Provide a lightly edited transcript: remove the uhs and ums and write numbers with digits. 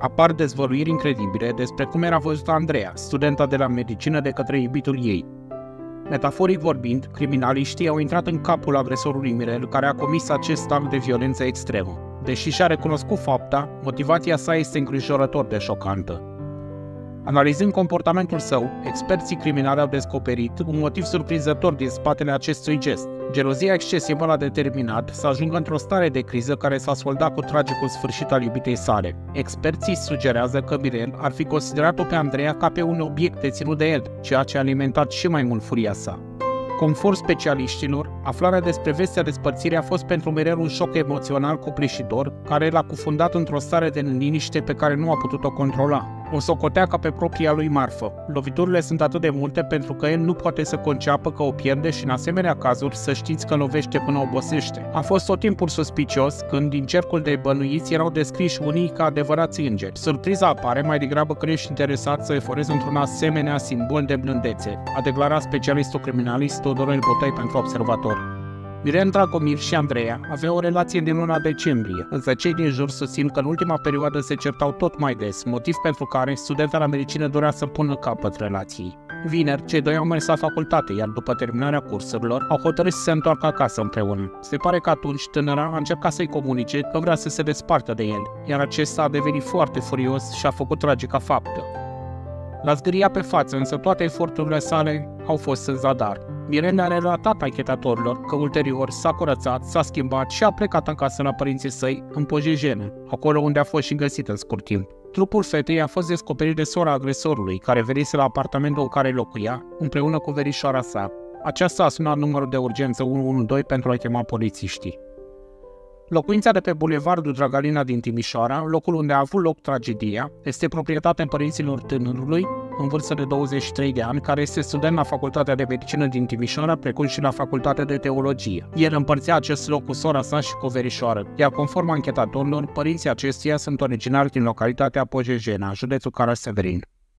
apar dezvăluiri incredibile despre cum era văzută Andreea, studenta de la medicină, de către iubitul ei. Metaforic vorbind, criminaliștii au intrat în capul agresorului Mirel, care a comis acest act de violență extremă. Deși și-a recunoscut fapta, motivația sa este îngrijorător de șocantă. Analizând comportamentul său, experții criminali au descoperit un motiv surprinzător din spatele acestui gest. Gelozia excesivă l-a determinat să ajungă într-o stare de criză care s-a soldat cu tragicul sfârșit al iubitei sale. Experții sugerează că Mirel ar fi considerat-o pe Andreea ca pe un obiect deținut de el, ceea ce a alimentat și mai mult furia sa. Conform specialiștilor, aflarea despre vestea despărțirii a fost pentru Mirel un șoc emoțional copleșitor, care l-a cufundat într-o stare de neliniște pe care nu a putut-o controla. O socotea ca pe propria lui marfă. Loviturile sunt atât de multe pentru că el nu poate să conceapă că o pierde și în asemenea cazuri să știți că lovește până obosește. A fost tot timpul suspicios când din cercul de bănuiți erau descriși unii ca adevărați îngeri. Surpriza apare mai degrabă că ești interesat să eforezi într-un asemenea simbol de blândețe, a declarat specialistul criminalist Tudorel Botoi pentru Observator. Mirel Dragomir și Andreea aveau o relație din luna decembrie, însă cei din jur susțin că în ultima perioadă se certau tot mai des, motiv pentru care studenta la medicină dorea să pună capăt relației. Vineri, cei doi au mers la facultate, iar după terminarea cursurilor, au hotărât să se întoarcă acasă împreună. Se pare că atunci tânăra a încercat să-i comunice că vrea să se despartă de el, iar acesta a devenit foarte furios și a făcut tragica faptă. L-a zgâriat pe față, însă toate eforturile sale au fost în zadar. Mirel a relatat anchetatorilor că ulterior s-a curățat, s-a schimbat și a plecat acasă la părinții săi în Pojejene, acolo unde a fost și găsit în scurt timp. Trupul fetei a fost descoperit de sora agresorului, care venise la apartamentul în care locuia, împreună cu verișoara sa. Aceasta a sunat numărul de urgență 112 pentru a chema polițiștii. Locuința de pe Bulevardul Dragalina din Timișoara, locul unde a avut loc tragedia, este proprietatea părinților tânărului, în vârstă de 23 de ani, care este student la Facultatea de Medicină din Timișoara, precum și la Facultatea de Teologie. El împărțea acest loc cu sora sa și cu o verișoară, iar conform anchetatorilor, părinții acestuia sunt originari din localitatea Pojejena, județul Caraș-Severin.